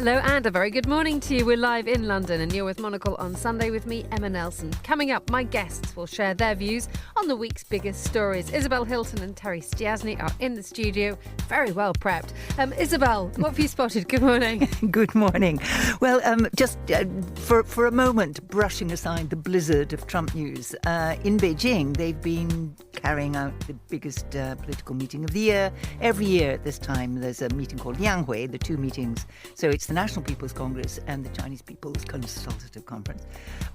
Hello and a very good morning to you. We're live in London and you're with Monocle on Sunday with me, Emma Nelson. Coming up, my guests will share their views on the week's biggest stories. Isabel, Hilton and Petri Stiastny are in the studio, very well prepped. Isabel, what have you spotted? Good morning. Good morning. Well, just for a moment, brushing aside the blizzard of Trump news, in Beijing, they've been carrying out the biggest political meeting of the year. Every year at this time, there's a meeting called Yanghui, the two meetings. So it's the National People's Congress and the Chinese People's Consultative Conference.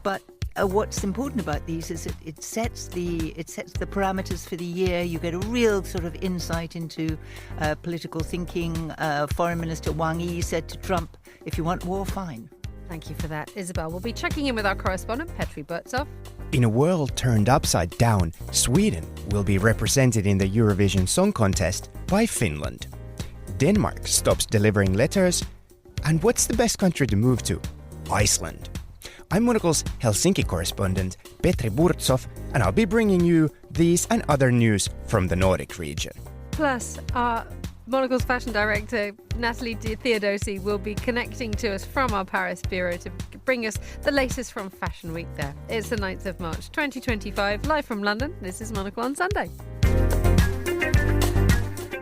But what's important about these is it sets the parameters for the year. You get a real sort of insight into political thinking. Foreign Minister Wang Yi said to Trump, "If you want war, fine." Thank you for that, Isabel. We'll be checking in with our correspondent, Petri Burtsoff. In a world turned upside down, Sweden will be represented in the Eurovision Song Contest by Finland. Denmark stops delivering letters. And what's the best country to move to? Iceland. I'm Monocle's Helsinki correspondent, Petri Burtsoff, and I'll be bringing you these and other news from the Nordic region. Plus, our Monocle's fashion director, Natalie Theodosi, will be connecting to us from our Paris bureau to bring us the latest from Fashion Week there. It's the 9th of March, 2025, live from London. This is Monocle on Sunday.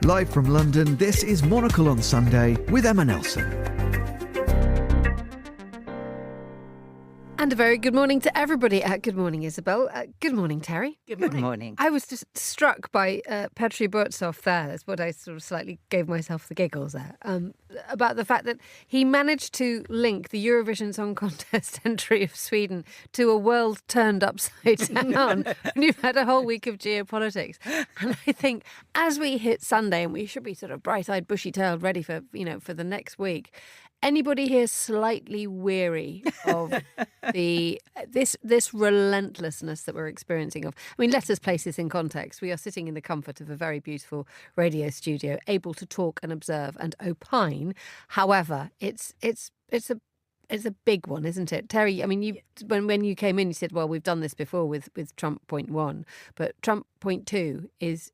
Live from London, this is Monocle on Sunday with Emma Nelson. And a very good morning to everybody. Good morning, Isabel. Good morning, Terry. Good morning. I was just struck by Petri Burtsoff there. That's what I sort of slightly gave myself the giggles there. About the fact that he managed to link the Eurovision Song Contest entry of Sweden to a world turned upside down when you've had a whole week of geopolitics. And I think as we hit Sunday, and we should be sort of bright-eyed, bushy-tailed, ready for the next week, anybody here slightly weary of this relentlessness that we're experiencing of? I mean, let us place this in context. We are sitting in the comfort of a very beautiful radio studio, able to talk and observe and opine. However, it's a big one, isn't it? Terry, I mean, when you came in, you said, well, we've done this before with Trump point 1, but Trump point 2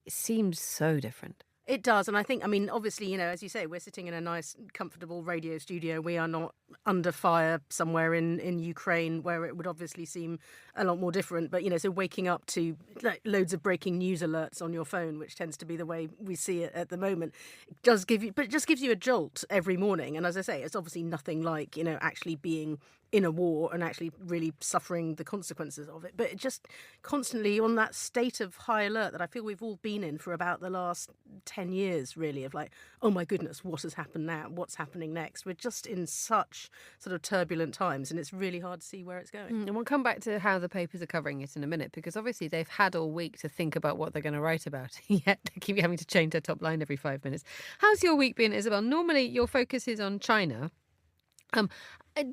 seems so different. It does. And I think, obviously, as you say, we're sitting in a nice, comfortable radio studio. We are not under fire somewhere in Ukraine where it would obviously seem a lot more different. But, so waking up to loads of breaking news alerts on your phone, which tends to be the way we see it at the moment, it just gives you a jolt every morning. And as I say, it's obviously nothing like, actually being in a war and actually really suffering the consequences of it. But it just constantly on that state of high alert that I feel we've all been in for about the last 10 years, really, of like, oh my goodness, what has happened now? What's happening next? We're just in such sort of turbulent times and it's really hard to see where it's going. And we'll come back to how the papers are covering it in a minute, because obviously they've had all week to think about what they're going to write about, yet they keep having to change their top line every 5 minutes. How's your week been, Isabel? Normally your focus is on China.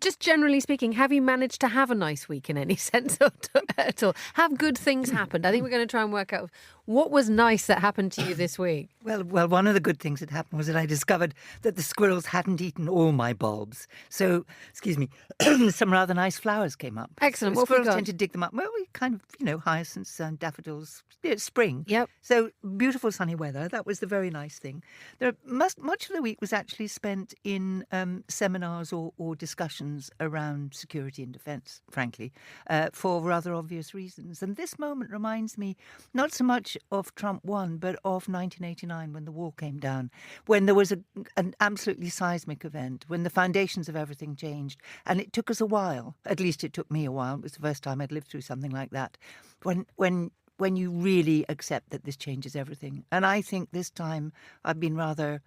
Just generally speaking, have you managed to have a nice week in any sense at all? Have good things happened? I think we're going to try and work out what was nice that happened to you this week. Well, one of the good things that happened was that I discovered that the squirrels hadn't eaten all my bulbs. So, some rather nice flowers came up. Excellent. So what have we squirrels got? tend to dig them up. Well, we kind of, hyacinths and daffodils. It's spring. Yep. So, beautiful sunny weather. That was the very nice thing. Much of the week was actually spent in seminars or discussions around security and defence, frankly, for rather obvious reasons. And this moment reminds me not so much of Trump 1, but of 1989 when the wall came down, when there was an absolutely seismic event, when the foundations of everything changed. And it took us a while, at least it took me a while, it was the first time I'd lived through something like that, when you really accept that this changes everything. And I think this time I've been rather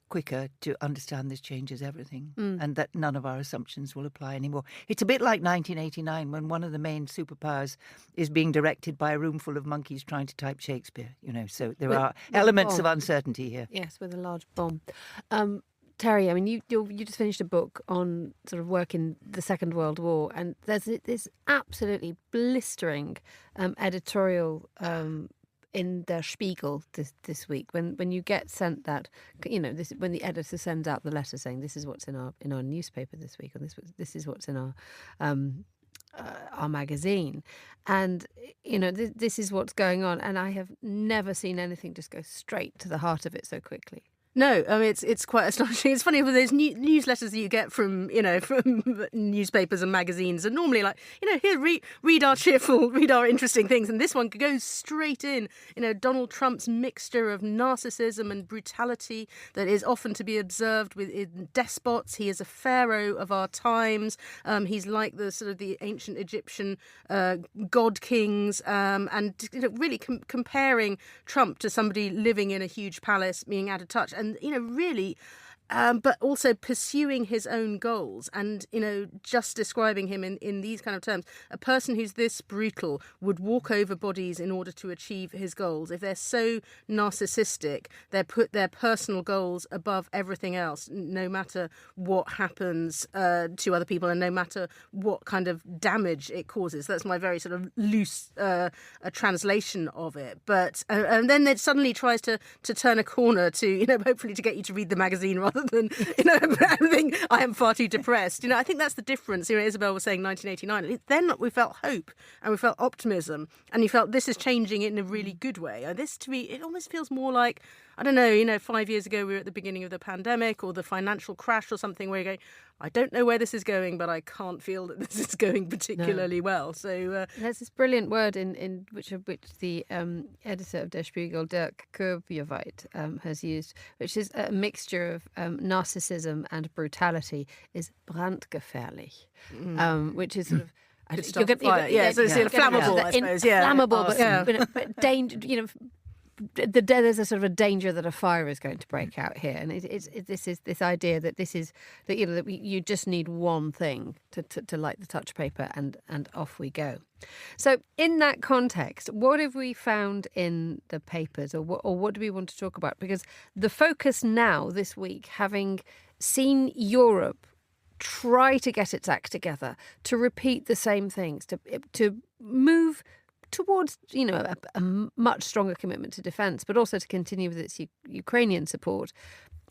quicker to understand this changes everything and that none of our assumptions will apply anymore. It's a bit like 1989 when one of the main superpowers is being directed by a room full of monkeys trying to type Shakespeare, so there are elements of uncertainty here. Yes, with a large bomb. Terry, I mean, you just finished a book on sort of work in the Second World War, and there's this absolutely blistering editorial in Der Spiegel this week when you get sent that, when the editor sends out the letter saying this is what's in our newspaper this week, or this is what's in our magazine, and this is what's going on, and I have never seen anything just go straight to the heart of it so quickly. No, I mean it's quite astonishing. It's funny with those newsletters that you get from from newspapers and magazines, and normally here read our interesting things, and this one goes straight in. Donald Trump's mixture of narcissism and brutality that is often to be observed in despots. He is a pharaoh of our times. He's like the sort of the ancient Egyptian god kings, and really comparing Trump to somebody living in a huge palace, being out of touch, and really. But also pursuing his own goals and, just describing him in these kind of terms. A person who's this brutal would walk over bodies in order to achieve his goals. If they're so narcissistic, they put their personal goals above everything else, no matter what happens to other people and no matter what kind of damage it causes. That's my very sort of loose a translation of it. But and then it suddenly tries to turn a corner to, hopefully to get you to read the magazine rather than, think I am far too depressed. I think that's the difference. Isabel was saying 1989. Then we felt hope and we felt optimism, and you felt this is changing in a really good way. This, to me, it almost feels more like, I don't know, 5 years ago we were at the beginning of the pandemic or the financial crash or something where you go, I don't know where this is going, but I can't feel that this is going particularly well. So there's this brilliant word in which the editor of Der Spiegel, Dirk Kurbjeweit, has used, which is a mixture of narcissism and brutality, is brandgefährlich, which is sort of. So it's flammable, I suppose. Flammable, but danger. There's a sort of a danger that a fire is going to break out here, and this is this idea that you just need one thing to light the touch paper, and off we go. So in that context, what have we found in the papers, or what do we want to talk about? Because the focus now this week, having seen Europe try to get its act together, to repeat the same things, to move towards, a much stronger commitment to defence, but also to continue with its Ukrainian support.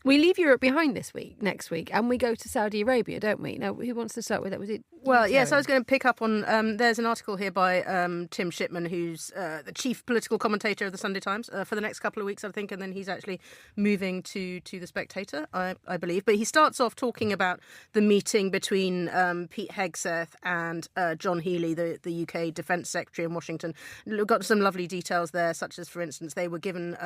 We leave Europe behind next week, and we go to Saudi Arabia, don't we? Now, who wants to start with that? Was it? Well, yes, I was going to pick up on, there's an article here by Tim Shipman, who's the chief political commentator of the Sunday Times for the next couple of weeks, I think, and then he's actually moving to The Spectator, I believe. But he starts off talking about the meeting between Pete Hegseth and John Healey, the UK Defence Secretary in Washington. We've got some lovely details there, such as, for instance, they were given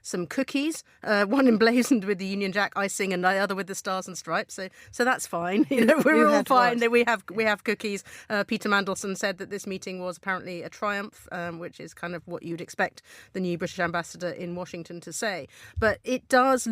some cookies, one emblazoned with the Union Jack icing and the other with the Stars and Stripes. So that's fine. We're all fine. We have cookies. Peter Mandelson said that this meeting was apparently a triumph, which is kind of what you'd expect the new British ambassador in Washington to say. But it does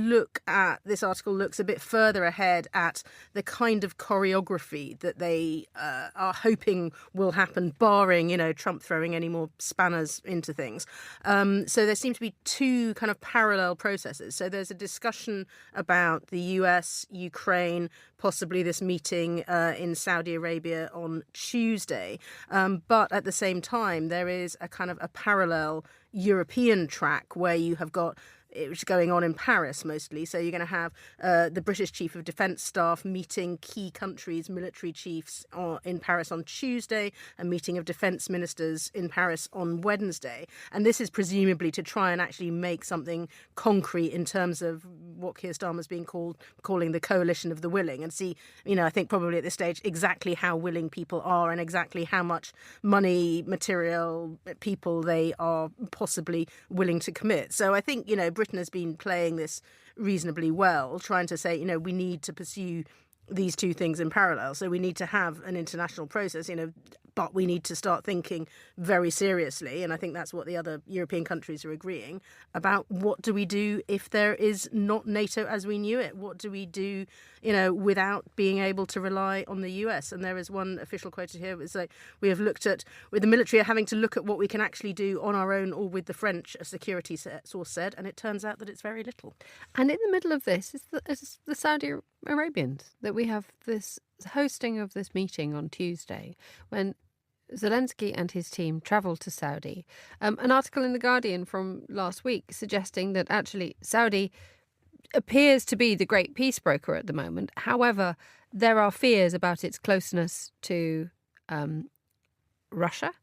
this article looks a bit further ahead at the kind of choreography that they are hoping will happen, barring, Trump throwing any more spanners into things. So there seem to be two kind of parallel processes. So there's a discussion about the US, Ukraine, possibly this meeting in Saudi Arabia on Tuesday. But at the same time, there is a kind of a parallel European track where you have got which is going on in Paris mostly. So you're going to have the British Chief of Defence Staff meeting key countries' military chiefs in Paris on Tuesday, a meeting of defence ministers in Paris on Wednesday. And this is presumably to try and actually make something concrete in terms of what Keir Starmer's been calling the coalition of the willing, and see, I think probably at this stage exactly how willing people are and exactly how much money, material, people they are possibly willing to commit. So I think, Britain has been playing this reasonably well, trying to say, we need to pursue these two things in parallel. So we need to have an international process, but we need to start thinking very seriously, and I think that's what the other European countries are agreeing about. What do we do if there is not NATO as we knew it? What do we do, without being able to rely on the US? And there is one official quoted here. It's like, we have looked at, with the military, having to look at what we can actually do on our own or with the French, a security source said, and it turns out that it's very little. And in the middle of this is the Saudi Arabians, that we have this hosting of this meeting on Tuesday when Zelensky and his team travelled to Saudi. An article in The Guardian from last week suggesting that actually Saudi appears to be the great peace broker at the moment. However, there are fears about its closeness to Russia,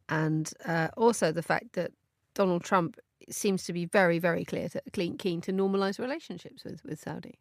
and also the fact that Donald Trump seems to be very, very keen to normalise relationships with Saudi.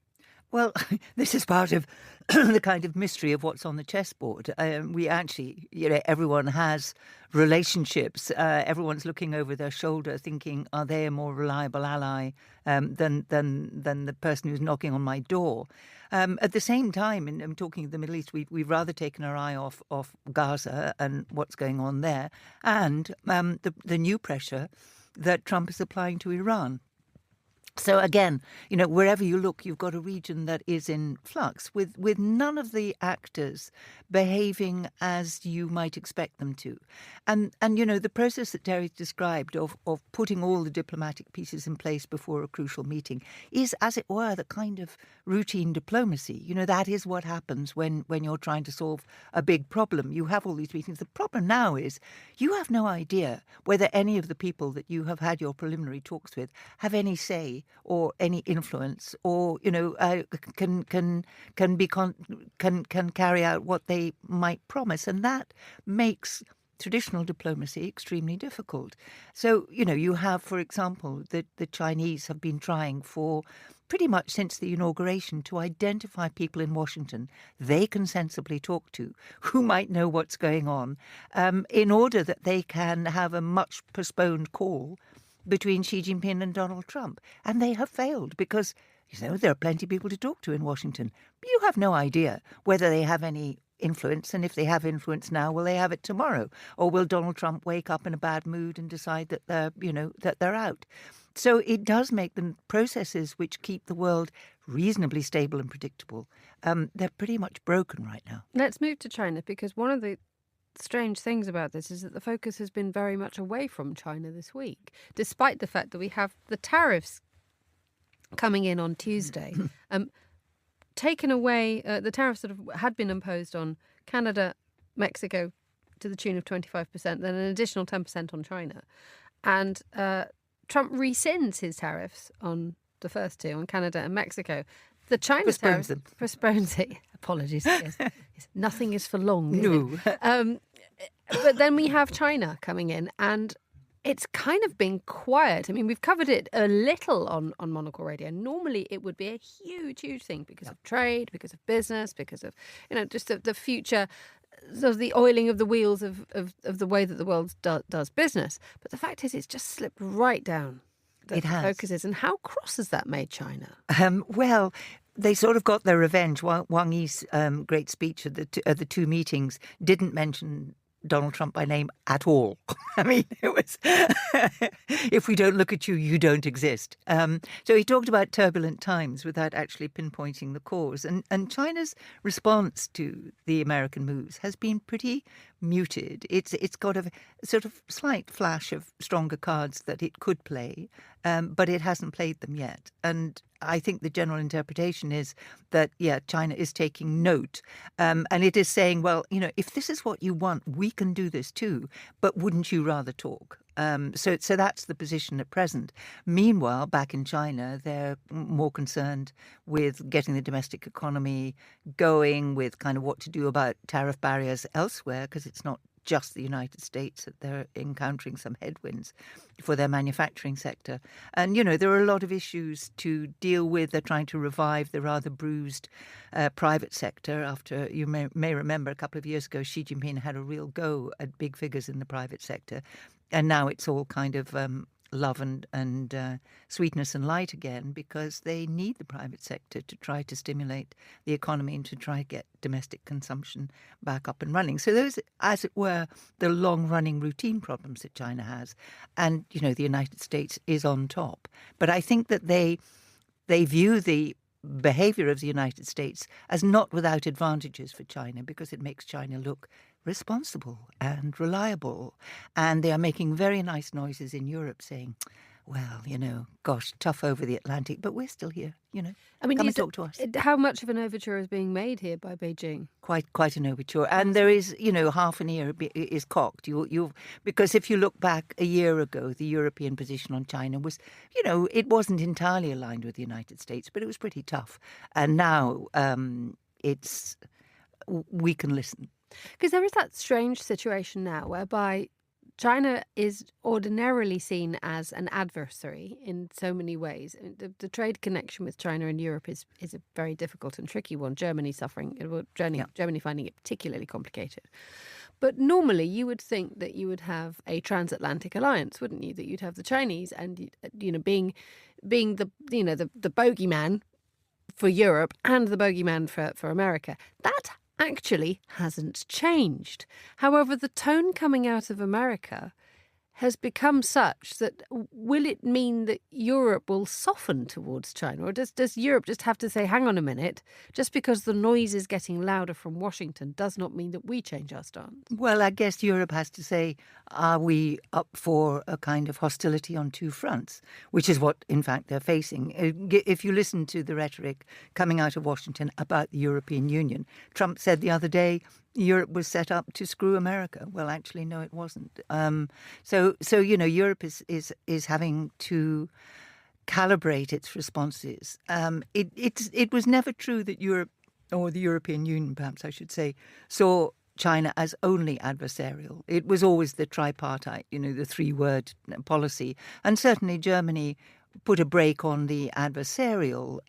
Well, this is part of the kind of mystery of what's on the chessboard. We actually, everyone has relationships. Everyone's looking over their shoulder thinking, are they a more reliable ally than the person who's knocking on my door? At the same time, and I'm talking of the Middle East, we've rather taken our eye off Gaza and what's going on there, and the new pressure that Trump is applying to Iran. So again, wherever you look, you've got a region that is in flux with none of the actors behaving as you might expect them to. And the process that Terry's described of putting all the diplomatic pieces in place before a crucial meeting is, as it were, the kind of routine diplomacy. That is what happens when you're trying to solve a big problem. You have all these meetings. The problem now is you have no idea whether any of the people that you have had your preliminary talks with have any say or any influence, or can carry out what they might promise, and that makes traditional diplomacy extremely difficult. So you have, for example, that the Chinese have been trying for pretty much since the inauguration to identify people in Washington they can sensibly talk to, who might know what's going on, in order that they can have a much postponed call between Xi Jinping and Donald Trump. And they have failed because, there are plenty of people to talk to in Washington. But you have no idea whether they have any influence, and if they have influence now, will they have it tomorrow? Or will Donald Trump wake up in a bad mood and decide that they're out? So it does make them processes which keep the world reasonably stable and predictable. They're pretty much broken right now. Let's move to China, because one of the strange things about this is that the focus has been very much away from China this week, despite the fact that we have the tariffs coming in on Tuesday. Taken away, the tariffs that had been imposed on Canada, Mexico to the tune of 25%, then an additional 10% on China. And Trump rescinds his tariffs on the first two, on Canada and Mexico. The China tariffs postpones it. Apologies. Yes. Nothing is for long. No. But then we have China coming in, and it's kind of been quiet. I mean, we've covered it a little on Monocle Radio. Normally, it would be a huge, huge thing because of trade, because of business, because of just the future, sort of the oiling of the wheels of the way that the world does business. But the fact is, it's just slipped right down. It has. Focus is, and how cross has that made China? Well, they sort of got their revenge. Wang Yi's great speech at the two meetings didn't mention Donald Trump by name at all. I mean, it was, if we don't look at you, you don't exist. So he talked about turbulent times without actually pinpointing the cause. And China's response to the American moves has been pretty muted. It's got a sort of slight flash of stronger cards that it could play, but it hasn't played them yet. And I think the general interpretation is that, China is taking note. And it is saying, well, if this is what you want, we can do this too. But wouldn't you rather talk? So that's the position at present. Meanwhile, back in China, they're more concerned with getting the domestic economy going, with kind of what to do about tariff barriers elsewhere, because it's not just the United States that they're encountering some headwinds for their manufacturing sector. And, there are a lot of issues to deal with. They're trying to revive the rather bruised private sector after, you may remember, a couple of years ago, Xi Jinping had a real go at big figures in the private sector. And now it's all kind of love and sweetness and light again, because they need the private sector to try to stimulate the economy and to try to get domestic consumption back up and running. So those, as it were, the long-running routine problems that China has. And, the United States is on top. But I think that they view the behaviour of the United States as not without advantages for China, because it makes China look responsible and reliable. And they are making very nice noises in Europe saying, well, gosh, tough over the Atlantic, but we're still here, I mean, come and talk to us. How much of an overture is being made here by Beijing? Quite an overture. And there is, half an ear is cocked. Because if you look back a year ago, the European position on China was, it wasn't entirely aligned with the United States, but it was pretty tough. And now we can listen. Because there is that strange situation now whereby China is ordinarily seen as an adversary in so many ways. The trade connection with China and Europe is a very difficult and tricky one. Germany Germany finding it particularly complicated. But normally you would think that you would have a transatlantic alliance, wouldn't you? That you'd have the Chinese and, being the bogeyman for Europe and the bogeyman for America. That actually hasn't changed. However, the tone coming out of America has become such that will it mean that Europe will soften towards China? Or does Europe just have to say, hang on a minute, just because the noise is getting louder from Washington does not mean that we change our stance? Well, I guess Europe has to say, are we up for a kind of hostility on two fronts, which is what, in fact, they're facing. If you listen to the rhetoric coming out of Washington about the European Union, Trump said the other day, Europe was set up to screw America. Well, actually, no, it wasn't. So Europe is having to calibrate its responses. It was never true that Europe, or the European Union, perhaps I should say, saw China as only adversarial. It was always the tripartite, the three-word policy. And certainly Germany put a brake on the adversarial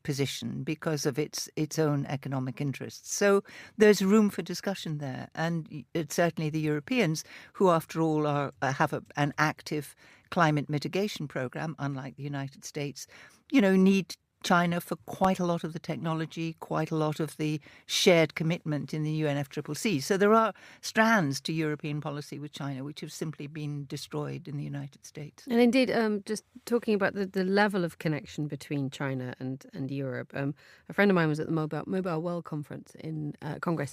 position because of its own economic interests. So there's room for discussion there. And it's certainly the Europeans, who after all have an active climate mitigation program, unlike the United States, need China for quite a lot of the technology, quite a lot of the shared commitment in the UNFCCC. So there are strands to European policy with China which have simply been destroyed in the United States. And indeed, just talking about the level of connection between China and Europe, a friend of mine was at the Mobile World Congress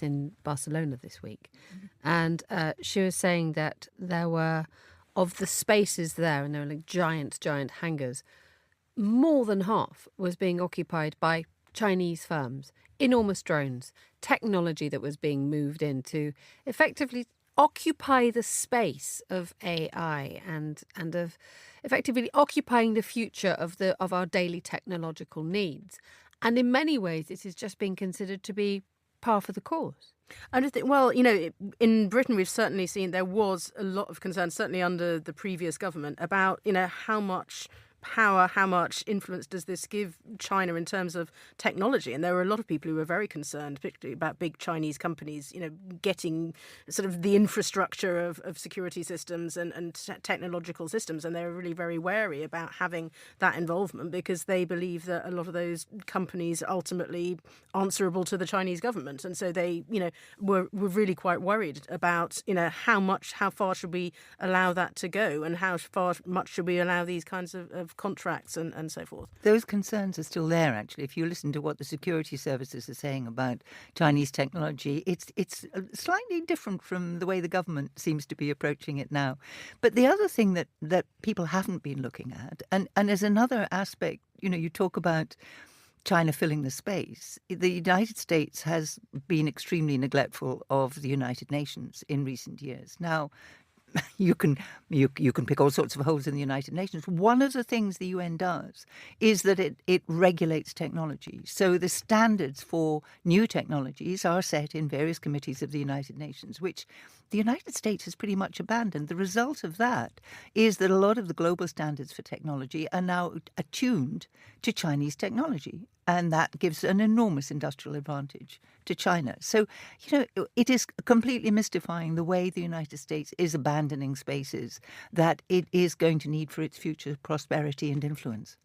in Barcelona this week. Mm-hmm. And she was saying that there were, of the spaces there, and there were like giant hangars, more than half was being occupied by Chinese firms, enormous drones, technology that was being moved in to effectively occupy the space of AI and of effectively occupying the future of our daily technological needs. And in many ways, it is just being considered to be par for the course. I just think, well, in Britain, we've certainly seen there was a lot of concern, certainly under the previous government, about, how much power, how much influence does this give China in terms of technology? And there were a lot of people who were very concerned, particularly about big Chinese companies, getting sort of the infrastructure of security systems and technological systems. And they were really very wary about having that involvement because they believe that a lot of those companies are ultimately answerable to the Chinese government. And so they, were really quite worried about, how far should we allow that to go and how much should we allow these kinds of contracts and so forth. Those concerns are still there, actually. If you listen to what the security services are saying about Chinese technology, it's slightly different from the way the government seems to be approaching it now. But the other thing that people haven't been looking at, and as another aspect, you talk about China filling the space. The United States has been extremely neglectful of the United Nations in recent years. Now, you can pick all sorts of holes in the United Nations. One of the things the UN does is that it regulates technology. So the standards for new technologies are set in various committees of the United Nations, which the United States has pretty much abandoned. The result of that is that a lot of the global standards for technology are now attuned to Chinese technology. And that gives an enormous industrial advantage to China. So, it is completely mystifying the way the United States is abandoning spaces that it is going to need for its future prosperity and influence.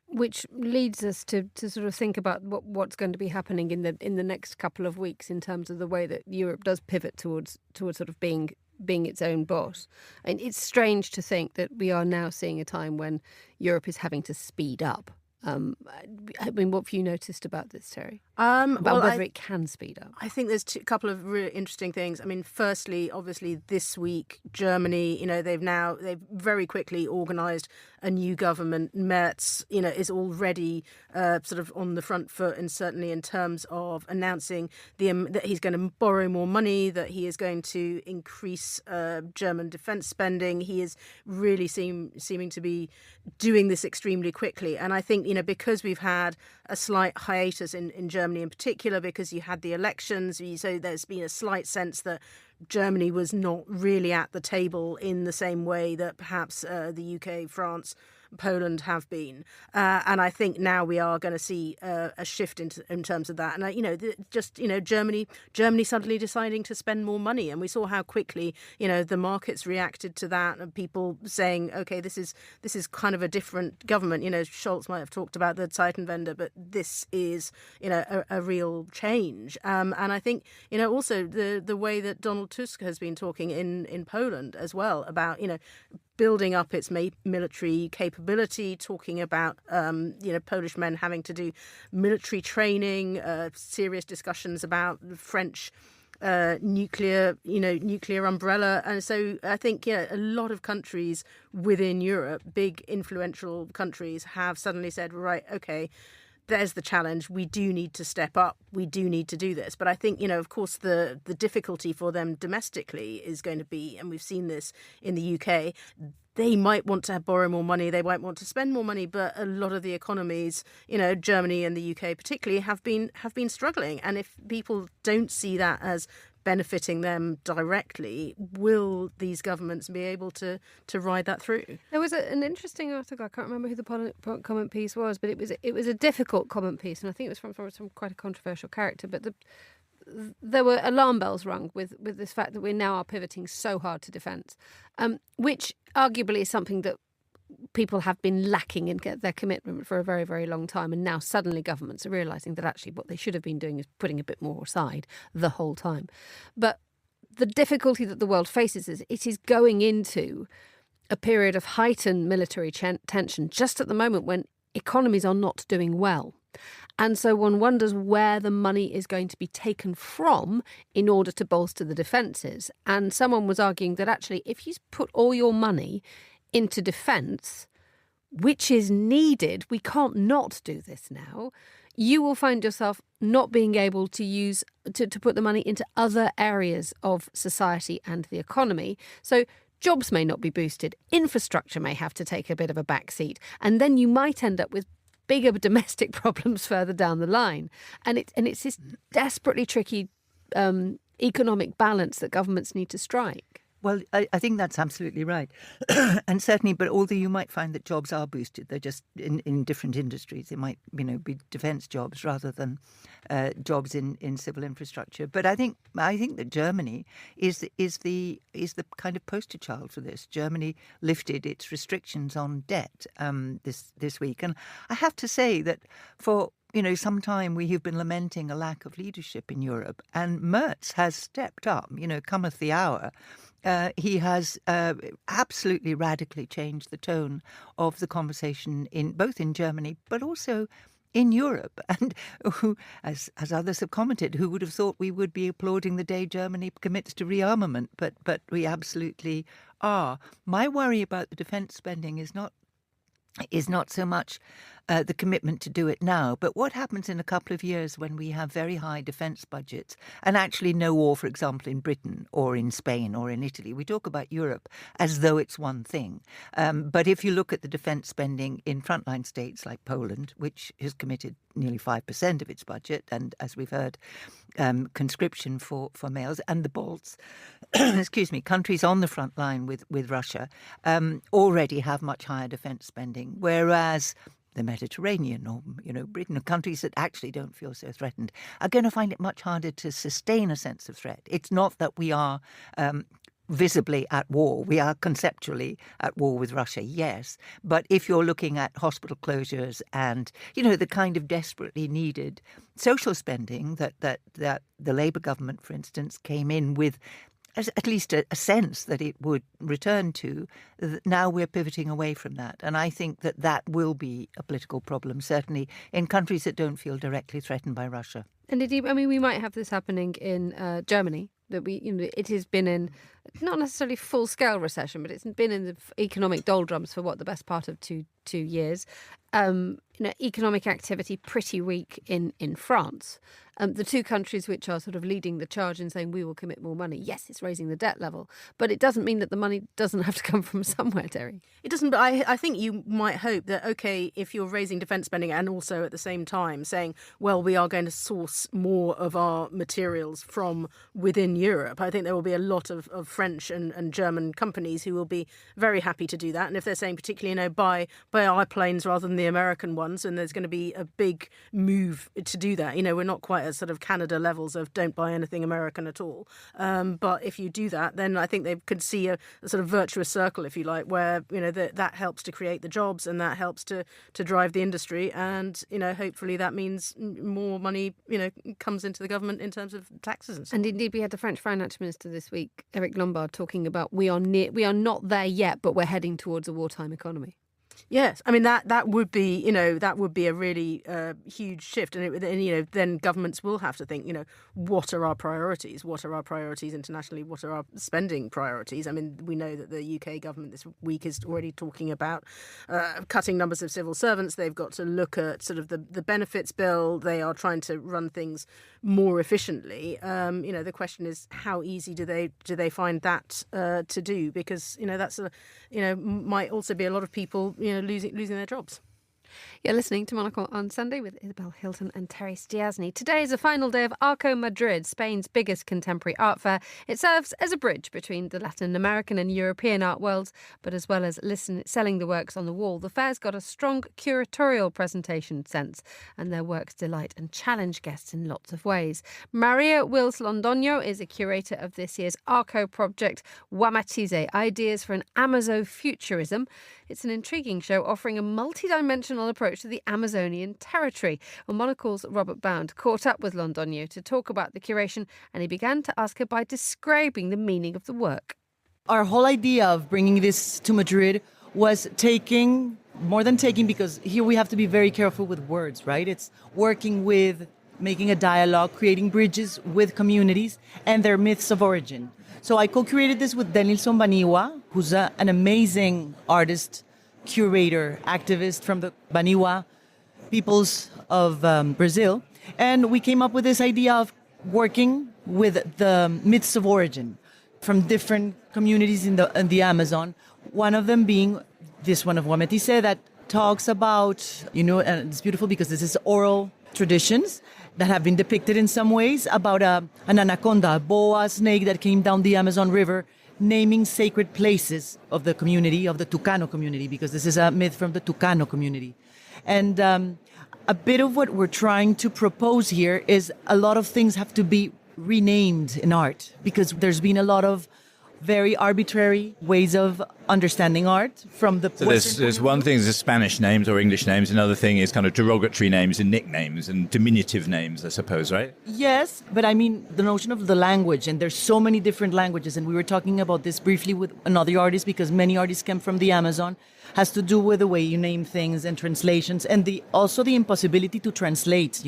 Which leads us to sort of think about what's going to be happening in the next couple of weeks in terms of the way that Europe does pivot towards sort of being its own boss. And it's strange to think that we are now seeing a time when Europe is having to speed up. What have you noticed about this, Terry? Whether it can speed up. I think there's a couple of really interesting things. Firstly, obviously this week, Germany, they've very quickly organised a new government. Merz, is already sort of on the front foot, and certainly in terms of announcing that he's going to borrow more money, that he is going to increase German defence spending. He is really seeming to be doing this extremely quickly. And I think, because we've had a slight hiatus in Germany in particular, because you had the elections, so there's been a slight sense that Germany was not really at the table in the same way that perhaps the UK, France, Poland have been, and I think now we are going to see a shift in terms of that. And Germany suddenly deciding to spend more money, and we saw how quickly the markets reacted to that, and people saying, okay, this is kind of a different government. Scholz might have talked about the Zeitenwende, but this is a real change. And I think also the way that Donald Tusk has been talking in Poland as well about building up its military capability, talking about Polish men having to do military training, serious discussions about the French nuclear umbrella. And so I think a lot of countries within Europe, big influential countries, have suddenly said, right, okay, there's the challenge. We do need to step up. We do need to do this. But I think, of course, the difficulty for them domestically is going to be, and we've seen this in the UK, they might want to borrow more money. They might want to spend more money. But a lot of the economies, Germany and the UK particularly, have been struggling. And if people don't see that as benefiting them directly, will these governments be able to ride that through? There was an interesting article. I can't remember who the comment piece was, but it was a difficult comment piece, and I think it was from quite a controversial character. But there were alarm bells rung with this fact that we now are pivoting so hard to defence, which arguably is something that people have been lacking in their commitment for a very, very long time. And now suddenly governments are realising that actually what they should have been doing is putting a bit more aside the whole time. But the difficulty that the world faces is it is going into a period of heightened military tension just at the moment when economies are not doing well. And so one wonders where the money is going to be taken from in order to bolster the defences. And someone was arguing that actually if you put all your money into defence, which is needed, we can't not do this now, you will find yourself not being able to use to put the money into other areas of society and the economy. So jobs may not be boosted, infrastructure may have to take a bit of a backseat, and then you might end up with bigger domestic problems further down the line. And it's this desperately tricky economic balance that governments need to strike. Well, I think that's absolutely right. And certainly, but although you might find that jobs are boosted, they're just in different industries. It might, be defence jobs rather than jobs in civil infrastructure. But I think that Germany is the kind of poster child for this. Germany lifted its restrictions on debt this week. And I have to say that for some time we have been lamenting a lack of leadership in Europe, and Merz has stepped up. Cometh the hour. He has absolutely radically changed the tone of the conversation both in Germany but also in Europe. And who, as others have commented, who would have thought we would be applauding the day Germany commits to rearmament? But we absolutely are. My worry about the defence spending is not so much the commitment to do it now, but what happens in a couple of years when we have very high defence budgets and actually no war, for example, in Britain or in Spain or in Italy. We talk about Europe as though it's one thing. But if you look at the defence spending in frontline states like Poland, which has committed nearly 5% of its budget, and as we've heard, conscription for males, and the Balts, countries on the front line with Russia, already have much higher defence spending, whereas the Mediterranean or, Britain, or countries that actually don't feel so threatened, are going to find it much harder to sustain a sense of threat. It's not that we are visibly at war. We are conceptually at war with Russia, yes. But if you're looking at hospital closures and, the kind of desperately needed social spending that the Labour government, for instance, came in with, at least a sense that it would return to, now we're pivoting away from that. And I think that will be a political problem, certainly in countries that don't feel directly threatened by Russia. And indeed, we might have this happening in Germany, that it has been in not necessarily full-scale recession, but it's been in the economic doldrums for the best part of two years. Economic activity pretty weak in France. the two countries which are sort of leading the charge in saying we will commit more money. Yes, it's raising the debt level, but it doesn't mean that the money doesn't have to come from somewhere, Terry. It doesn't, but I think you might hope that, okay, if you're raising defence spending and also at the same time saying, well, we are going to source more of our materials from within Europe, I think there will be a lot of French and German companies who will be very happy to do that. And if they're saying particularly, buy our planes rather than the American ones, and there's going to be a big move to do that. We're not quite at sort of Canada levels of don't buy anything American at all. But if you do that, then I think they could see a sort of virtuous circle, if you like, where, that helps to create the jobs and that helps to drive the industry. And, hopefully that means more money, comes into the government in terms of taxes and stuff. And indeed, we had the French finance minister this week, Eric Lombard, talking about we are not there yet, but we're heading towards a wartime economy. Yes, I mean that would be a really huge shift, and then governments will have to think, what are our priorities? What are our priorities internationally? What are our spending priorities? I mean, we know that the UK government this week is already talking about cutting numbers of civil servants. They've got to look at sort of the benefits bill. They are trying to run things more efficiently. The question is, how easy do they find that to do? Because that's might also be a lot of people losing their jobs. You're listening to Monocle on Sunday with Isabel, Hilton and Terry Stiastny. Today is the final day of Arco Madrid, Spain's biggest contemporary art fair. It serves as a bridge between the Latin American and European art worlds, but as well as selling the works on the wall, the fair's got a strong curatorial presentation sense, and their works delight and challenge guests in lots of ways. Maria Wills Londoño is a curator of this year's Arco project, Wamatize, Ideas for an Amazo-Futurism. It's an intriguing show offering a multi-dimensional approach to the Amazonian territory. Well, Monocle's Robert Bound caught up with Londoño to talk about the curation, and he began to ask her by describing the meaning of the work. Our whole idea of bringing this to Madrid was more than taking, because here we have to be very careful with words, right? It's working with, making a dialogue, creating bridges with communities and their myths of origin. So I co-created this with Denilson Baniwa, who's an amazing artist, curator, activist from the Baniwa peoples of Brazil. And we came up with this idea of working with the myths of origin from different communities in the Amazon. One of them being this one of Wamatize that talks about, and it's beautiful because this is oral traditions that have been depicted in some ways about an anaconda, a boa snake that came down the Amazon River, naming sacred places of the community, of the Tucano community, because this is a myth from the Tucano community. And a bit of what we're trying to propose here is a lot of things have to be renamed in art, because there's been a lot of very arbitrary ways of understanding art from the So there's one thing is Spanish names or English names, another thing is kind of derogatory names and nicknames and diminutive names, I suppose, right? Yes, but I mean the notion of the language, and there's so many different languages, and we were talking about this briefly with another artist, because many artists come from the Amazon, has to do with the way you name things and translations, and also the impossibility to translate,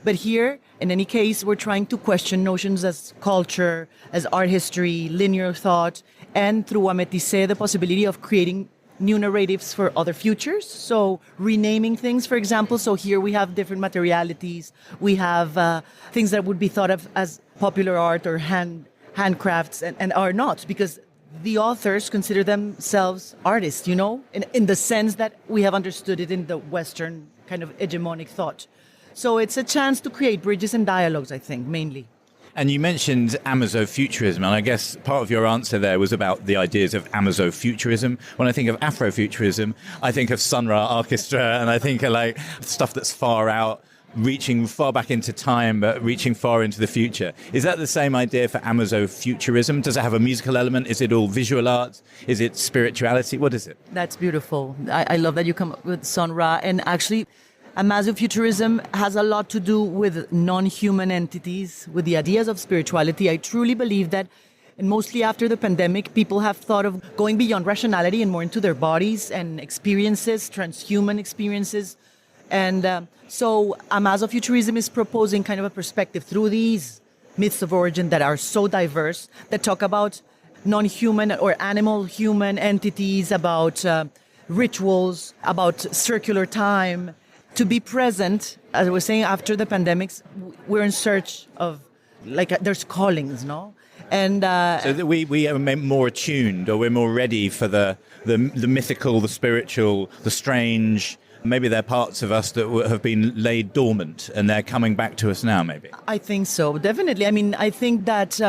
But here, in any case, we're trying to question notions as culture, as art history, linear thought, and through Wamatize, the possibility of creating new narratives for other futures. So renaming things, for example. So here we have different materialities. We have things that would be thought of as popular art or handcrafts and are not, because the authors consider themselves artists, in the sense that we have understood it in the Western kind of hegemonic thought. So it's a chance to create bridges and dialogues, I think, mainly. And you mentioned Amazo-futurism, and I guess part of your answer there was about the ideas of Amazo-futurism. When I think of Afrofuturism, I think of Sun Ra Orchestra, and I think of like stuff that's far out, reaching far back into time, but reaching far into the future. Is that the same idea for Amazo-futurism? Does it have a musical element? Is it all visual arts? Is it spirituality? What is it? That's beautiful. I love that you come up with Sun Ra, and actually Amazo-futurism has a lot to do with non-human entities, with the ideas of spirituality. I truly believe that, and mostly after the pandemic, people have thought of going beyond rationality and more into their bodies and experiences, transhuman experiences. And so Amazo-futurism is proposing kind of a perspective through these myths of origin that are so diverse, that talk about non-human or animal-human entities, about rituals, about circular time, to be present, as I was saying, after the pandemics, we're in search of, there's callings, no? And so that we are more attuned, or we're more ready for the mythical, the spiritual, the strange. Maybe there are parts of us that have been laid dormant and they're coming back to us now, maybe. I think so, definitely. I mean, I think that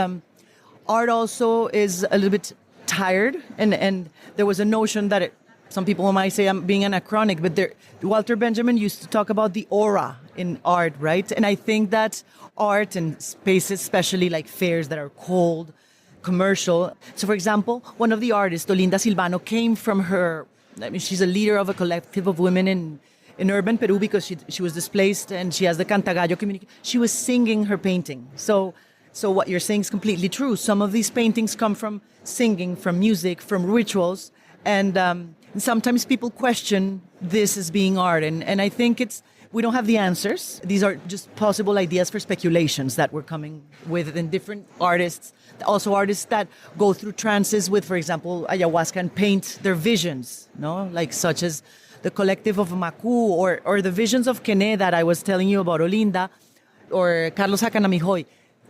art also is a little bit tired, and there was a notion that some people might say I'm being anachronic, but Walter Benjamin used to talk about the aura in art, right? And I think that art and spaces, especially like fairs that are cold, commercial. So, for example, one of the artists, Olinda Silvano, came from her. I mean, she's a leader of a collective of women in urban Peru because she was displaced, and she has the Cantagallo community. She was singing her painting. So what you're saying is completely true. Some of these paintings come from singing, from music, from rituals, and sometimes people question this as being art. And I think we don't have the answers. These are just possible ideas for speculations that we're coming with in different artists. Also artists that go through trances with, for example, ayahuasca and paint their visions, no? Like such as the collective of Macu or the visions of Canny that I was telling you about, Olinda, or Carlos Hacanamijoy.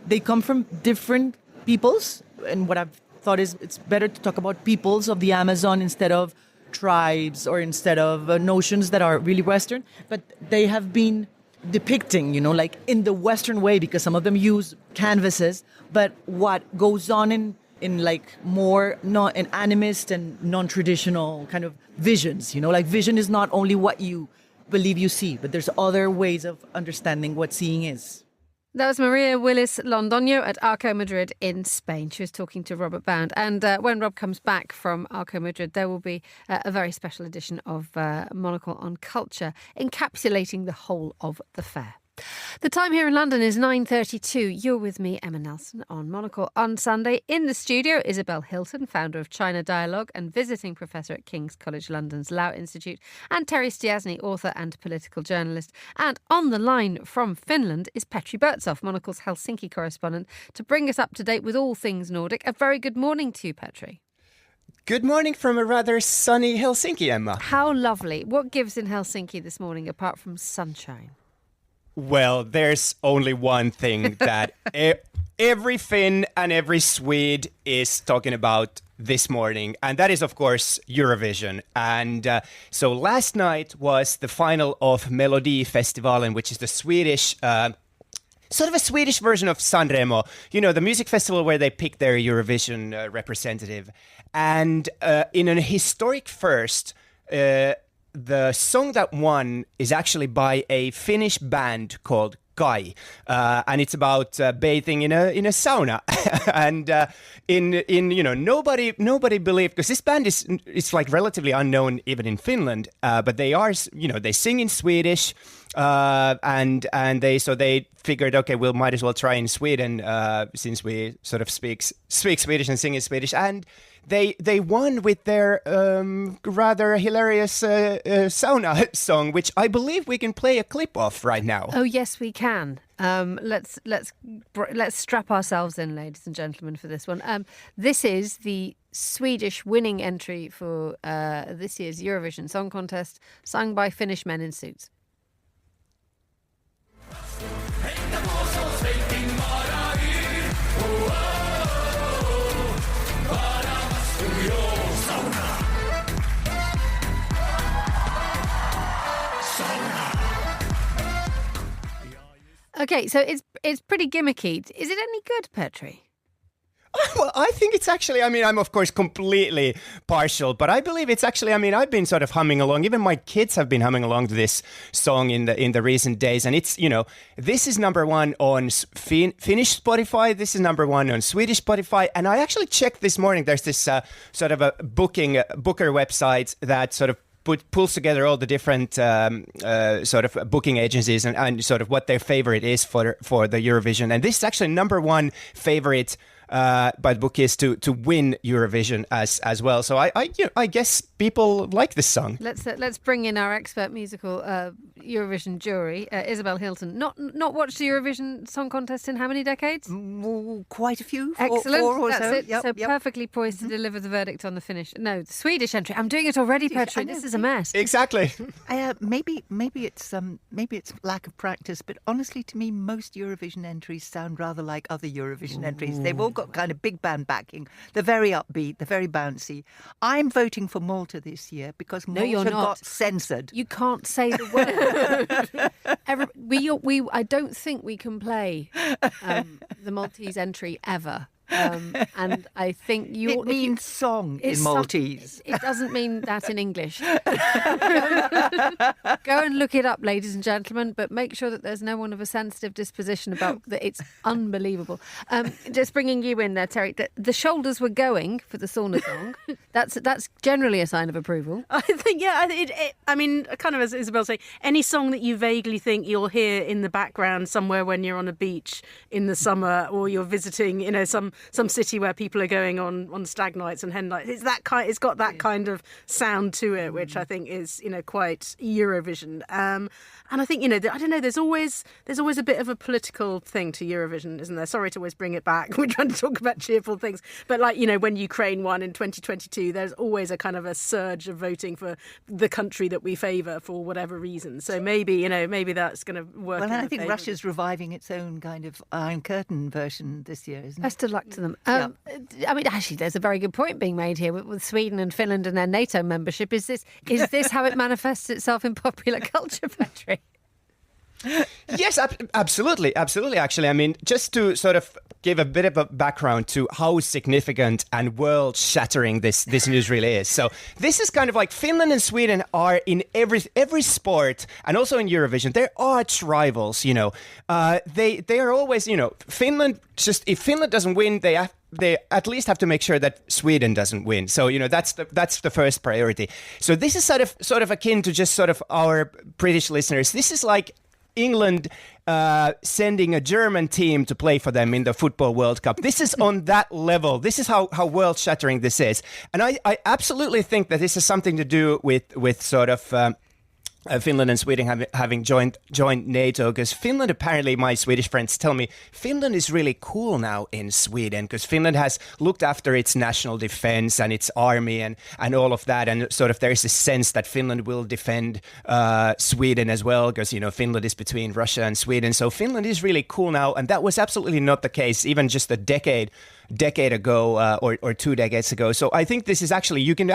They come from different peoples, and what I've thought is it's better to talk about peoples of the Amazon instead of tribes or instead of notions that are really Western, but they have been depicting, like in the Western way, because some of them use canvases, but what goes on in like more an animist and non-traditional kind of visions, like vision is not only what you believe you see, but there's other ways of understanding what seeing is. That was Maria Willis Londoño at Arco Madrid in Spain. She was talking to Robert Bound. And when Rob comes back from Arco Madrid, there will be a very special edition of Monocle on Culture, encapsulating the whole of the fair. The time here in London is 9:32. You're with me, Emma Nelson, on Monocle on Sunday. In the studio, Isabel Hilton, founder of China Dialogue and visiting professor at King's College London's Lau Institute, and Terry Stiastny, author and political journalist. And on the line from Finland is Petri Burtsoff, Monocle's Helsinki correspondent, to bring us up to date with all things Nordic. A very good morning to you, Petri. Good morning from a rather sunny Helsinki, Emma. How lovely. What gives in Helsinki this morning apart from sunshine? Well, there's only one thing that every Finn and every Swede is talking about this morning, and that is, of course, Eurovision. And so last night was the final of Melodifestivalen, which is the Swedish... sort of a Swedish version of Sanremo, the music festival where they pick their Eurovision representative. And in a historic first... the song that won is actually by a Finnish band called Kai, and it's about bathing in a sauna. And nobody believed, because this band is like relatively unknown even in Finland, but they are, they sing in Swedish, and they figured, okay, we might as well try in Sweden, since we sort of speak Swedish and sing in Swedish. And they won with their rather hilarious sauna song, which I believe we can play a clip of right now. Oh yes, we can. Let's strap ourselves in, ladies and gentlemen, for this one. This is the Swedish winning entry for this year's Eurovision Song Contest, sung by Finnish men in suits. Okay, so it's pretty gimmicky. Is it any good, Petri? Well, I think it's actually, I'm of course completely partial, but I believe it's actually, I've been sort of humming along. Even my kids have been humming along to this song in the recent days. And it's, this is number one on Finnish Spotify. This is number one on Swedish Spotify. And I actually checked this morning. There's this sort of a booker website that sort of pulls together all the different sort of booking agencies and sort of what their favorite is for the Eurovision. And this is actually number one favorite by the bookies to win Eurovision as well. So I guess people like this song. Let's bring in our expert musical Eurovision jury, Isabel Hilton. Not watched the Eurovision Song Contest in how many decades? Quite a few. Excellent. Four or That's so. it. So perfectly poised to deliver the verdict on the finish. No, the Swedish entry. I'm doing it already, Petri. This is a mess. Exactly. Maybe it's lack of practice, but honestly, to me, most Eurovision entries sound rather like other Eurovision entries. They've all got kind of big band backing. They're very upbeat. They're very bouncy. I'm voting for Malta this year because Malta got censored. You can't say the word. I don't think we can play the Maltese entry ever. And I think it means song in Maltese. It doesn't mean that in English. Go and look it up, ladies and gentlemen, but make sure that there's no one of a sensitive disposition about that. It's unbelievable. Just bringing you in there, Terry. The shoulders were going for the sauna song. That's generally a sign of approval. I think, I mean, kind of as Isabel saying, any song that you vaguely think you'll hear in the background somewhere when you're on a beach in the summer or you're visiting, some city where people are going on stag nights and hen nights. It's got that kind of sound to it, which I think is, quite Eurovision. And I think, I don't know, there's always a bit of a political thing to Eurovision, isn't there? Sorry to always bring it back. We're trying to talk about cheerful things. But when Ukraine won in 2022, there's always a kind of a surge of voting for the country that we favour for whatever reason. So maybe that's going to work. Well, I think Russia's reviving its own kind of Iron Curtain version this year, isn't it? Best of luck to them. I mean, actually, there's a very good point being made here with Sweden and Finland and their NATO membership. Is this how it manifests itself in popular culture, Petri? Yes, absolutely. Actually, I mean, just to sort of give a bit of a background to how significant and world-shattering this news really is. So this is kind of like Finland and Sweden are in every sport and also in Eurovision. They're arch rivals. They are always, Finland. Just if Finland doesn't win, they at least have to make sure that Sweden doesn't win. So that's the first priority. So this is sort of akin to just sort of our British listeners. This is like England sending a German team to play for them in the Football World Cup. This is on that level. This is how world-shattering this is. And I absolutely think that this has something to do with sort of Finland and Sweden having joined NATO, because Finland, apparently, my Swedish friends tell me, Finland is really cool now in Sweden because Finland has looked after its national defense and its army and all of that, and sort of there's a sense that Finland will defend Sweden as well because Finland is between Russia and Sweden, so Finland is really cool now, and that was absolutely not the case even just a decade ago or 2 decades ago. So I think this is you can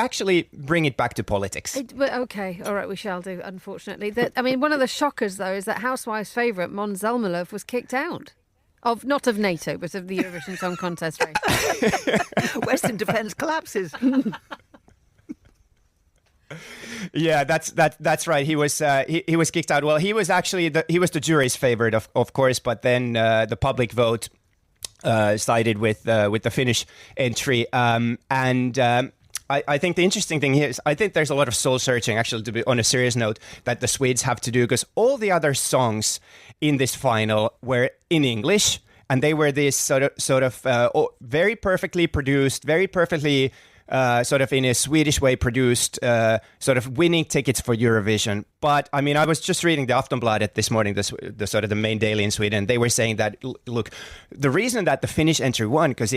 bring it back to politics. Okay, all right, we shall do, unfortunately. One of the shockers, though, is that Housewives' favourite, Måns Zelmerlöw, was kicked out. Not of NATO, but of the Eurovision Song Contest race. Western defence collapses. Yeah, that's right. He was kicked out. Well, he was actually the jury's favourite, of course, but then the public vote sided with the Finnish entry, I think the interesting thing here is I think there's a lot of soul searching, actually, to be on a serious note, that the Swedes have to do, because all the other songs in this final were in English, and they were this sort of very perfectly produced, very perfectly sort of in a Swedish way produced, sort of winning tickets for Eurovision. But I mean, I was just reading the Aftonbladet this morning, the sort of the main daily in Sweden. They were saying that, look, the reason that the Finnish entry won because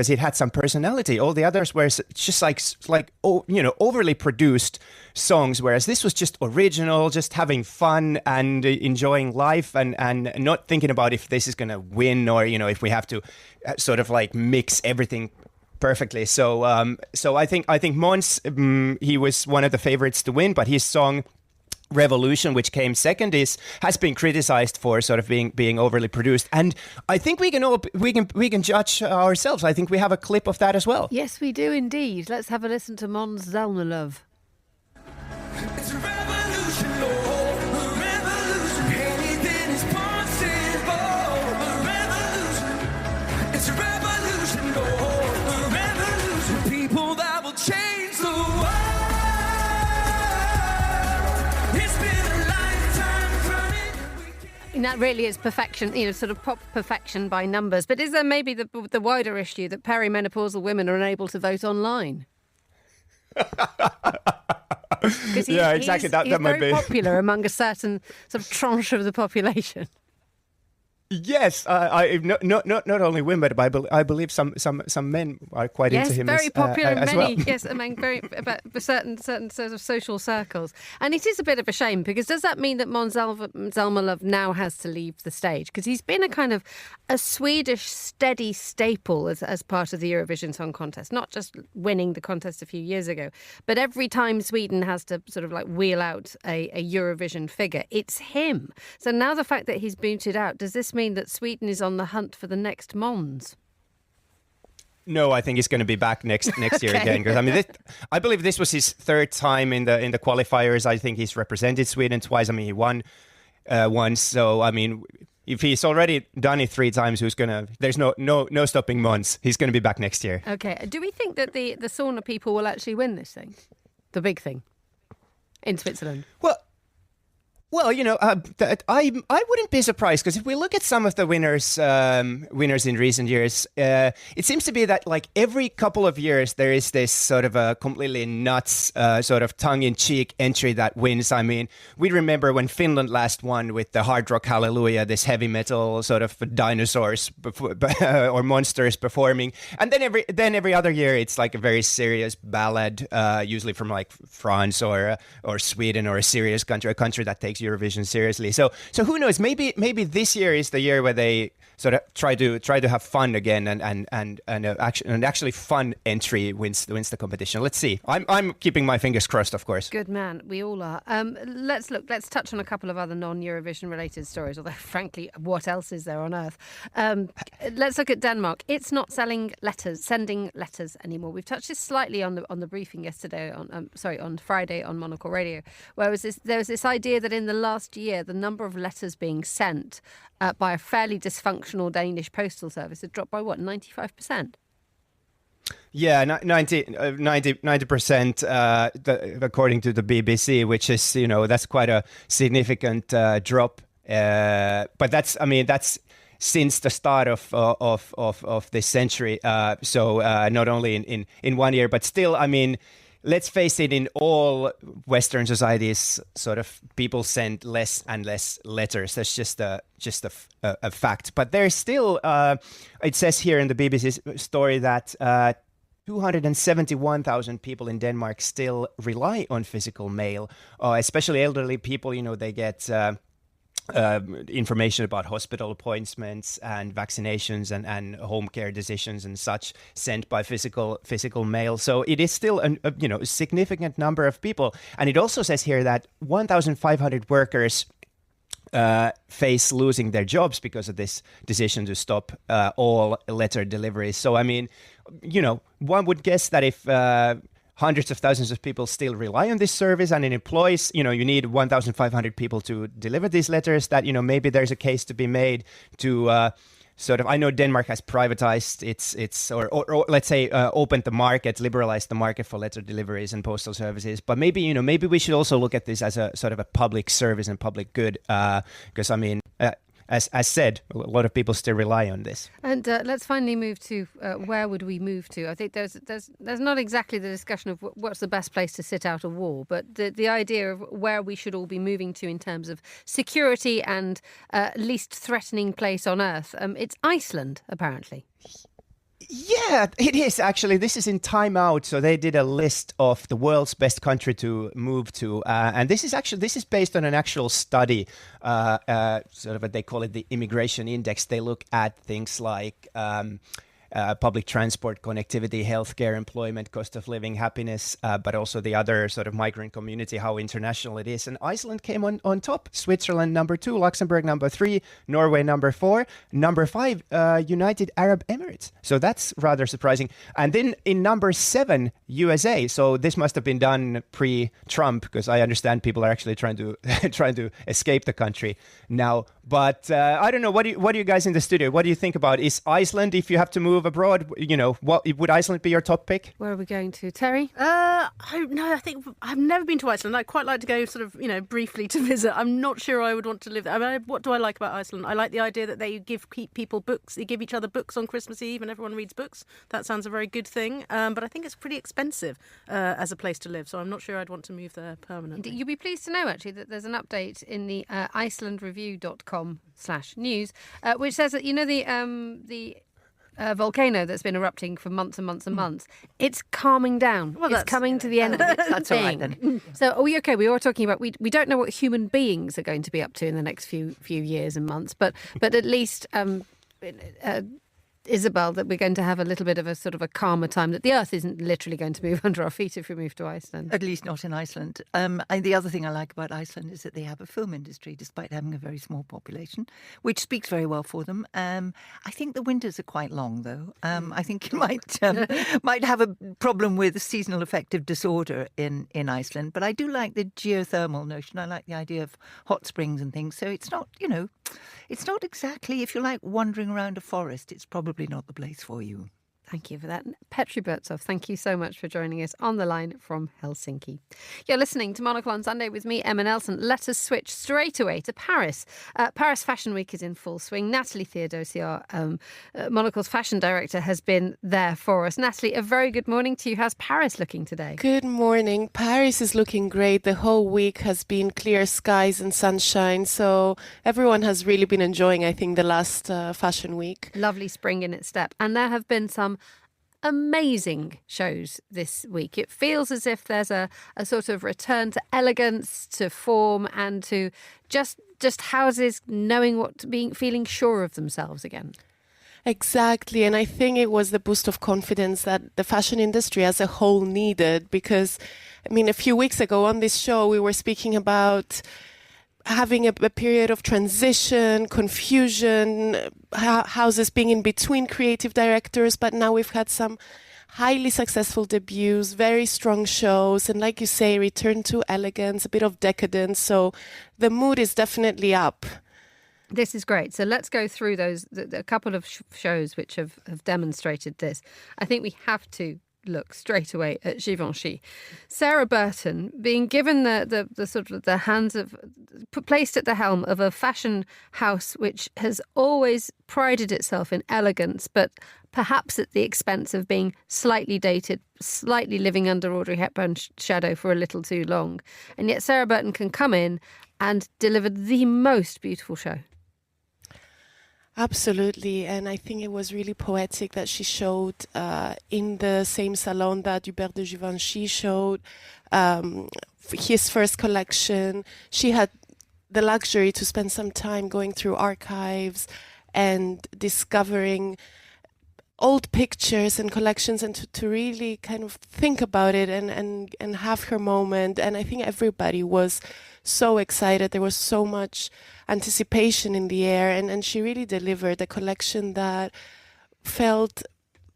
it had some personality. All the others were just like overly produced songs, whereas this was just original, just having fun and enjoying life and not thinking about if this is going to win or if we have to sort of like mix everything perfectly. So I think Måns, he was one of the favorites to win, but his song Revolution, which came second, has been criticized for sort of being overly produced. And I think we can judge ourselves. I think we have a clip of that as well. Yes, we do indeed. Let's have a listen to Måns Zelmerlöw. It's a revolution, oh, a revolution. Anything is possible. A revolution. It's a revolution, oh, a revolution. People that will change the world. It's been a lifetime coming. that really is perfection, sort of pop perfection by numbers. But is there maybe the wider issue that perimenopausal women are unable to vote online? Yeah, exactly. That might be very popular among a certain sort of tranche of the population. Yes, not only women, but I believe some men are quite into him. Yes, very popular in as many. well. Yes, among certain sort of social circles. And it is a bit of a shame, because does that mean that Måns Zelmerlöw now has to leave the stage? Because he's been a Swedish steady staple as part of the Eurovision Song Contest, not just winning the contest a few years ago, but every time Sweden has to sort of like wheel out a Eurovision figure, it's him. So now the fact that he's booted out, does this mean that Sweden is on the hunt for the next Måns? No, I think he's going to be back next year again. Because I mean, I believe this was his third time in the qualifiers. I think he's represented Sweden twice. I mean, he won once. So I mean, if he's already done it 3 times, there's no stopping Måns. He's going to be back next year. Okay. Do we think that the sauna people will actually win this thing, the big thing, in Switzerland? Well, I wouldn't be surprised, because if we look at some of the winners in recent years, it seems to be that like every couple of years there is this sort of a completely nuts sort of tongue-in-cheek entry that wins. I mean, we remember when Finland last won with the Hard Rock Hallelujah, this heavy metal sort of dinosaurs or monsters performing, and then every other year it's like a very serious ballad, usually from like France or Sweden, or a serious country, a country that takes Eurovision seriously. So who knows? Maybe this year is the year where they sort of try to have fun again, and actually fun entry wins the competition. Let's see. I'm keeping my fingers crossed, of course. Good man, we all are. Let's touch on a couple of other non-Eurovision related stories. Although, frankly, what else is there on earth? Let's look at Denmark. It's not sending letters anymore. We've touched this slightly on the briefing yesterday on Friday on Monocle Radio, where there was this idea that in the last year the number of letters being sent by a fairly dysfunctional Danish postal service had dropped by 95%. Yeah, 90%, according to the BBC, which is, that's quite a significant drop. But that's since the start of this century. So not only in 1 year, but still, I mean, let's face it, in all Western societies, sort of people send less and less letters. That's just a fact. But there's still, it says here in the BBC story that 271,000 people in Denmark still rely on physical mail, especially elderly people. They get information about hospital appointments and vaccinations and home care decisions and such sent by physical mail. So it is still a significant number of people. And it also says here that 1,500 workers face losing their jobs because of this decision to stop all letter deliveries. So, I mean, one would guess that if hundreds of thousands of people still rely on this service and it employs, you need 1,500 people to deliver these letters, that, maybe there's a case to be made to sort of, I know Denmark has privatized its or let's say opened the market, liberalized the market for letter deliveries and postal services. But maybe we should also look at this as a sort of a public service and public good, because I mean, as said, a lot of people still rely on this. And let's finally move to where would we move to? I think there's not exactly the discussion of what's the best place to sit out a war, but the idea of where we should all be moving to in terms of security and least threatening place on earth. It's Iceland, apparently. Yeah, it is actually. This is in Time Out, so they did a list of the world's best country to move to, and this is based on an actual study, sort of what they call it the immigration index. They look at things like public transport, connectivity, healthcare, employment, cost of living, happiness, but also the other sort of migrant community, how international it is. And Iceland came on top. Switzerland number 2, Luxembourg number 3, Norway number 4, number 5, United Arab Emirates. So that's rather surprising. And then in number 7, USA. So this must have been done pre-Trump, because I understand people are actually trying to escape the country now. But I don't know. What do you guys in the studio? What do you think about? Is Iceland, if you have to move move abroad, what would Iceland be your top pick? Where are we going to, Terry? I think I've never been to Iceland. I'd quite like to go sort of, briefly to visit. I'm not sure I would want to live there. I mean, what do I like about Iceland? I like the idea that they give people books. They give each other books on Christmas Eve and everyone reads books. That sounds a very good thing. But I think it's pretty expensive as a place to live. So I'm not sure I'd want to move there permanently. You'll be pleased to know, actually, that there's an update in the icelandreview.com/news, which says that, the volcano that's been erupting for months and months and months, it's calming down. Well, it's coming to the end of its That's all right thing. then. So, we were talking about, we don't know what human beings are going to be up to in the next few years and months, but at least Isabel, that we're going to have a little bit of a sort of a calmer time, that the earth isn't literally going to move under our feet if we move to Iceland. At least not in Iceland. And the other thing I like about Iceland is that they have a film industry, despite having a very small population, which speaks very well for them. I think the winters are quite long, though. I think you might have a problem with seasonal affective disorder in Iceland. But I do like the geothermal notion. I like the idea of hot springs and things. So it's not, it's not exactly, if you like wandering around a forest, it's probably not the place for you. Thank you for that. Petri Burtsoff, thank you so much for joining us on the line from Helsinki. You're listening to Monocle on Sunday with me, Emma Nelson. Let us switch straight away to Paris. Paris Fashion Week is in full swing. Natalie Theodosi, our Monocle's fashion director, has been there for us. Natalie, a very good morning to you. How's Paris looking today? Good morning. Paris is looking great. The whole week has been clear skies and sunshine. So everyone has really been enjoying, I think, the last fashion week. Lovely spring in its step. And there have been some amazing shows this week. It feels as if there's a sort of return to elegance, to form, and to just houses knowing feeling sure of themselves again. Exactly. And I think it was the boost of confidence that the fashion industry as a whole needed, because, a few weeks ago on this show, we were speaking about having a period of transition, confusion, houses being in between creative directors, but now we've had some highly successful debuts, very strong shows, and like you say, return to elegance, a bit of decadence, so the mood is definitely up. This is great. So let's go through those, a couple of shows which have demonstrated this. I think we have to look straight away at Givenchy. Sarah Burton being given the sort of the hands of, placed at the helm of a fashion house which has always prided itself in elegance, but perhaps at the expense of being slightly dated, slightly living under Audrey Hepburn's shadow for a little too long. And yet Sarah Burton can come in and deliver the most beautiful show. Absolutely, and I think it was really poetic that she showed in the same salon that Hubert de Givenchy showed his first collection. She had the luxury to spend some time going through archives and discovering old pictures and collections, and to really kind of think about it and have her moment. And I think everybody was so excited. There was so much anticipation in the air, and she really delivered a collection that felt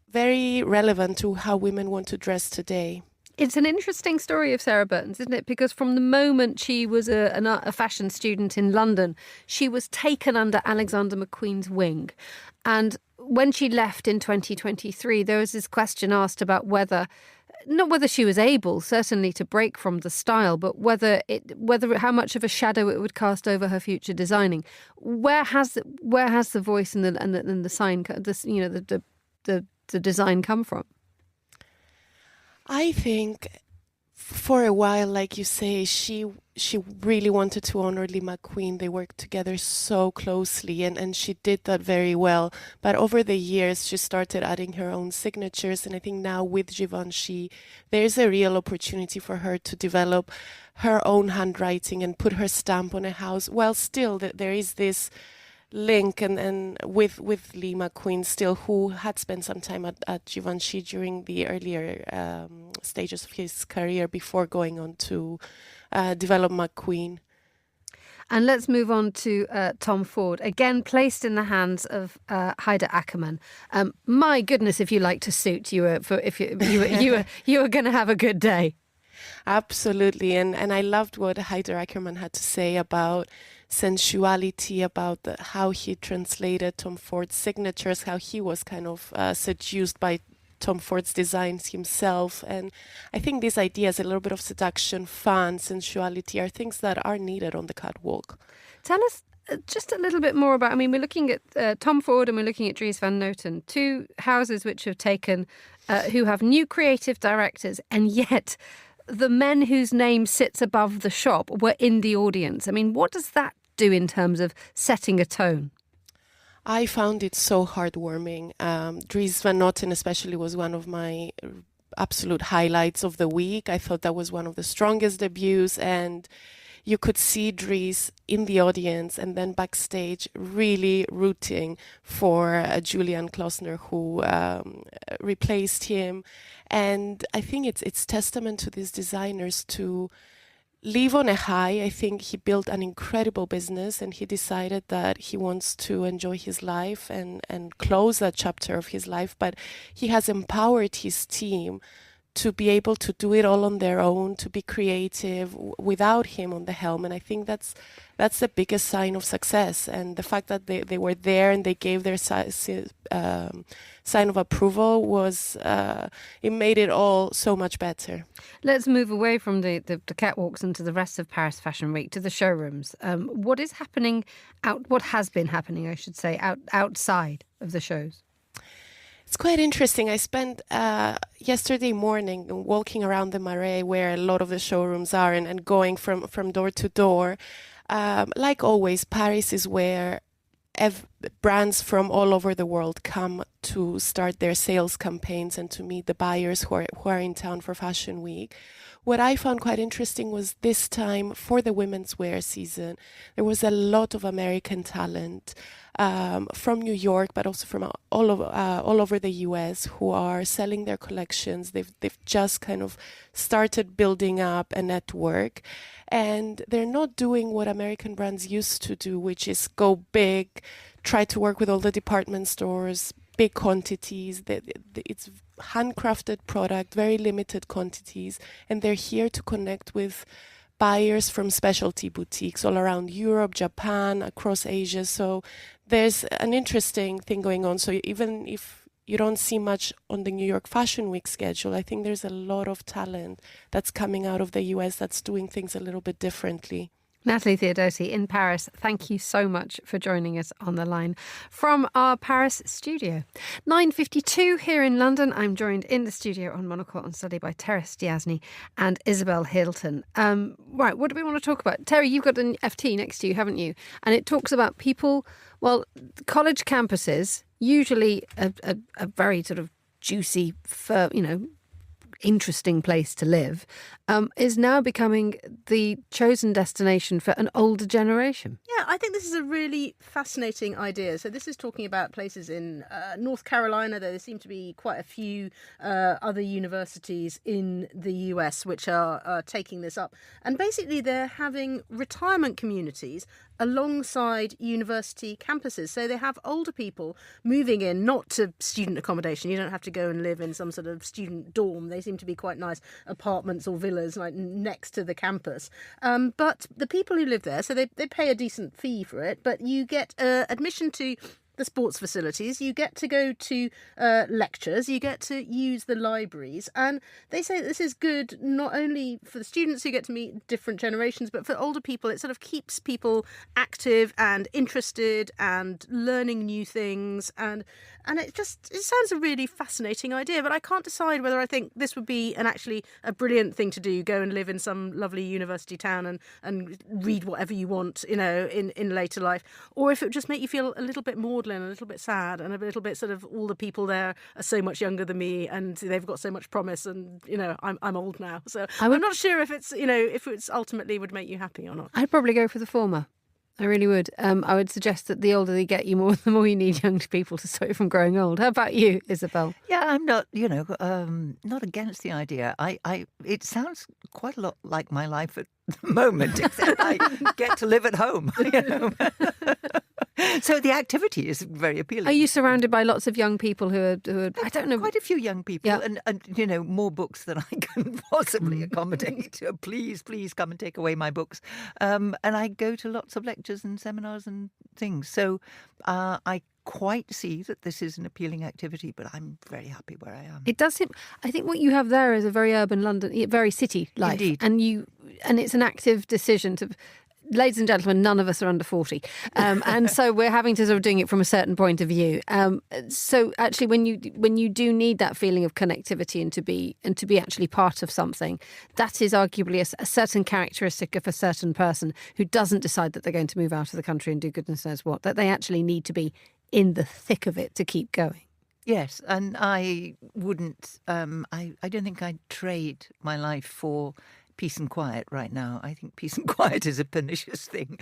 very relevant to how women want to dress today. It's an interesting story of Sarah Burton's, isn't it? Because from the moment she was a fashion student in London, she was taken under Alexander McQueen's wing. And when she left in 2023, there was this question asked about not whether she was able, certainly, to break from the style, but how much of a shadow it would cast over her future designing. Where has the voice and the sign, the design come from? I think for a while, like you say, she really wanted to honor Lee McQueen. They worked together so closely, and she did that very well. But over the years, she started adding her own signatures, and I think now with Givenchy, there's a real opportunity for her to develop her own handwriting and put her stamp on a house, while still there is this link and with Lee McQueen still, who had spent some time at Givenchy during the earlier stages of his career before going on to develop McQueen. And let's move on to Tom Ford, again placed in the hands of Heide Ackermann. My goodness, if you liked a suit, you were going to have a good day. Absolutely. And I loved what Heider Ackerman had to say about sensuality, about how he translated Tom Ford's signatures, how he was kind of seduced by Tom Ford's designs himself. And I think these ideas, a little bit of seduction, fun, sensuality, are things that are needed on the catwalk. Tell us just a little bit more about, I mean, we're looking at Tom Ford and we're looking at Dries van Noten, two houses which have taken, who have new creative directors, and yet the men whose name sits above the shop were in the audience. I mean, what does that do in terms of setting a tone? I found it so heartwarming. Dries van Noten especially was one of my absolute highlights of the week. I thought that was one of the strongest debuts, and you could see Dries in the audience and then backstage really rooting for Julian Klausner, who replaced him. And I think it's testament to these designers to live on a high. I think he built an incredible business, and he decided that he wants to enjoy his life and close that chapter of his life. But he has empowered his team to be able to do it all on their own, to be creative without him on the helm. And I think that's the biggest sign of success. And the fact that they were there and they gave their sign of approval was, it made it all so much better. Let's move away from the catwalks and to the rest of Paris Fashion Week, to the showrooms. What is happening what has been happening, I should say, outside of the shows? It's quite interesting. I spent yesterday morning walking around the Marais, where a lot of the showrooms are, and going from door to door. Like always, Paris is where brands from all over the world come to start their sales campaigns and to meet the buyers who are in town for Fashion Week. What I found quite interesting was this time, for the women's wear season, there was a lot of American talent from New York, but also from all over the US, who are selling their collections. They've just kind of started building up a network, and they're not doing what American brands used to do, which is go big, try to work with all the department stores, big quantities. It's handcrafted product, very limited quantities, and they're here to connect with buyers from specialty boutiques all around Europe, Japan, across Asia. So there's an interesting thing going on. So even if you don't see much on the New York Fashion Week schedule, I think there's a lot of talent that's coming out of the US that's doing things a little bit differently. Natalie Theodosi in Paris, thank you so much for joining us on the line from our Paris studio. 9:52 here in London. I'm joined in the studio on Monocle on Study by Terry Stiastny and Isabel Hilton. Right, what do we want to talk about? Terry, you've got an FT next to you, haven't you? And it talks about people, well, college campuses, usually a very sort of juicy, interesting place to live, is now becoming the chosen destination for an older generation. Yeah, I think this is a really fascinating idea. So this is talking about places in North Carolina. There seem to be quite a few other universities in the US which are taking this up. And basically they're having retirement communities alongside university campuses. So they have older people moving in, not to student accommodation. You don't have to go and live in some sort of student dorm. They seem to be quite nice apartments or villas like next to the campus. But the people who live there, so they pay a decent fee for it, but you get admission to the sports facilities, you get to go to lectures, you get to use the libraries, and they say this is good not only for the students who get to meet different generations, but for older people. It sort of keeps people active and interested and learning new things, and it sounds a really fascinating idea, but I can't decide whether I think this would be actually a brilliant thing to do, go and live in some lovely university town and read whatever you want, in later life, or if it would just make you feel a little bit maudlin, a little bit sad, and a little bit sort of all the people there are so much younger than me and they've got so much promise, and I'm old now, so I'm not sure if it's ultimately would make you happy or not. I'd probably go for the former. I really would. I would suggest that the older you get, the more you need young people to stop you from growing old. How about you, Isabel? Yeah, I'm not, not against the idea. It sounds quite a lot like my life at the moment, except I get to live at home. So the activity is very appealing. Are you surrounded by lots of young people who are I don't know. Quite a few young people, Yeah. and more books than I can possibly accommodate. Please come and take away my books. And I go to lots of lectures and seminars and things. So I quite see that this is an appealing activity, but I'm very happy where I am. It does seem. I think what you have there is a very urban London, very city life, Indeed. and it's an active decision to. Ladies and gentlemen, none of us are under 40, and so we're having to sort of doing it from a certain point of view. So actually, when you do need that feeling of connectivity and to be actually part of something, that is arguably a certain characteristic of a certain person who doesn't decide that they're going to move out of the country and do goodness knows what. That they actually need to be in the thick of it to keep going. Yes, and I wouldn't. I don't think I'd trade my life for peace and quiet right now. I think peace and quiet is a pernicious thing,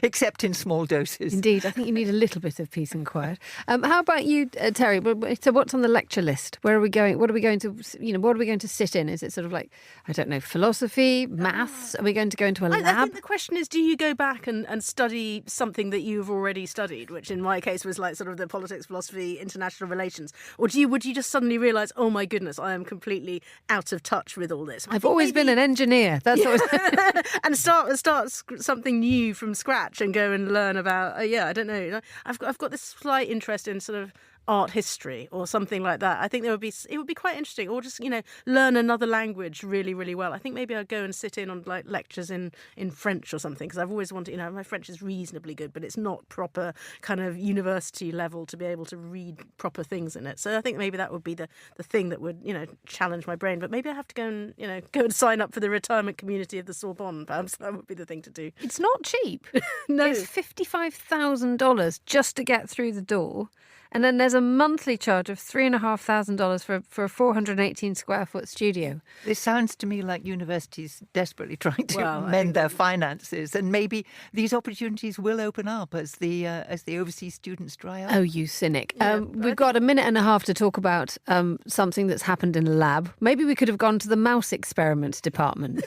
except in small doses. Indeed, I think you need a little bit of peace and quiet. How about you, Terry? So, what's on the lecture list? Where are we going? What are we going to? What are we going to sit in? Is it sort of like, I don't know, philosophy, maths? Are we going to go into a lab? I think the question is, do you go back and study something that you've already studied, which in my case was like sort of the politics, philosophy, international relations, or would you just suddenly realise, oh my goodness, I am completely out of touch with all this? I've always been an engineer. That's what and start something new from scratch and go and learn about. I don't know. I've got this slight interest in sort of art history or something like that. I think it would be quite interesting, or just learn another language really, really well. I think maybe I'd go and sit in on like lectures in French or something, because I've always wanted. My French is reasonably good, but it's not proper kind of university level to be able to read proper things in it. So I think maybe that would be the thing that would challenge my brain. But maybe I have to go and sign up for the retirement community of the Sorbonne. Perhaps that would be the thing to do. It's not cheap. No. It's $55,000 just to get through the door. And then there's a monthly charge of $3,500 for a 418 square foot studio. This sounds to me like universities desperately trying to Well, mend their finances, and maybe these opportunities will open up as the overseas students dry up. Oh, you cynic. We've got a minute and a half to talk about something that's happened in a lab. Maybe we could have gone to the mouse experiment department.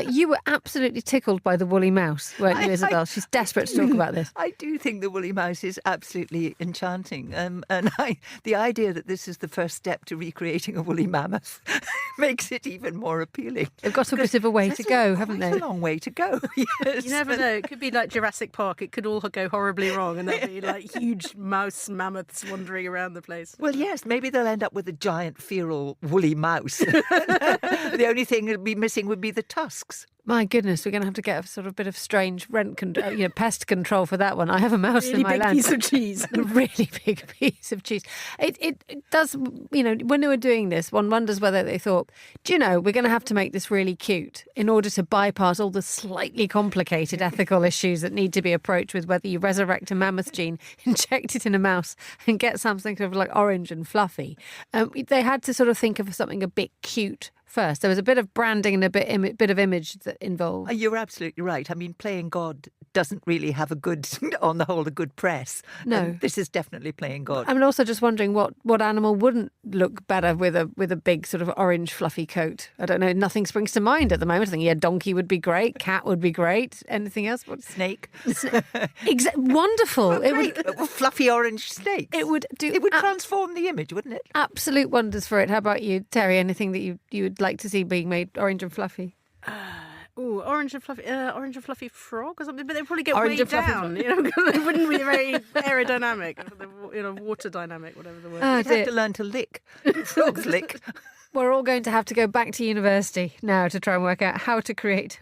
You were absolutely tickled by the woolly mouse, weren't you, Isabel? She's desperate to talk about this. I do think the woolly mouse is absolutely enchanting. And the idea that this is the first step to recreating a woolly mammoth makes it even more appealing. They've got a bit of a way to go, haven't they? Quite a long way to go, yes. You never know. It could be like Jurassic Park. It could all go horribly wrong, and there'll be like huge mouse mammoths wandering around the place. Well, yes, maybe they'll end up with a giant feral woolly mouse. The only thing that'd be missing would be the tusks. My goodness, we're going to have to get a sort of bit of strange pest control for that one. I have a mouse Really in my big land. piece of cheese. A really big piece of cheese. It does, when they were doing this, one wonders whether they thought, we're going to have to make this really cute in order to bypass all the slightly complicated ethical issues that need to be approached with whether you resurrect a mammoth gene, inject it in a mouse and get something sort of like orange and fluffy. They had to sort of think of something a bit cute first. There was a bit of branding and a bit of image that involved. You're absolutely right. I mean, playing God doesn't really have on the whole, a good press. No. And this is definitely playing God. I'm also just wondering what animal wouldn't look better with a big sort of orange fluffy coat. I don't know. Nothing springs to mind at the moment. I think donkey would be great. Cat would be great. Anything else? Snake. Wonderful. It would a fluffy orange snake. It would do. It would transform the image, wouldn't it? Absolute wonders for it. How about you, Terry? Anything that you would like to see being made orange and fluffy? Orange and fluffy frog or something, but they'd probably get Orange way and fluffy down. It wouldn't be very aerodynamic, water dynamic, whatever the word. Oh, You'd have to learn to lick. Frogs lick. We're all going to have to go back to university now to try and work out how to create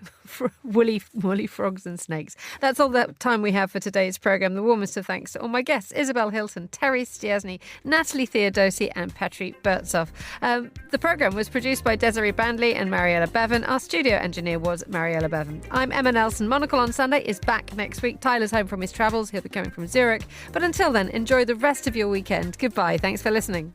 woolly frogs and snakes. That's all the time we have for today's programme. The warmest of thanks to all my guests, Isabel Hilton, Terry Stiastny, Natalie Theodosi and Petri Burtsoff. The programme was produced by Desiree Bandley and Mariella Bevan. Our studio engineer was Mariella Bevan. I'm Emma Nelson. Monocle on Sunday is back next week. Tyler's home from his travels. He'll be coming from Zurich. But until then, enjoy the rest of your weekend. Goodbye. Thanks for listening.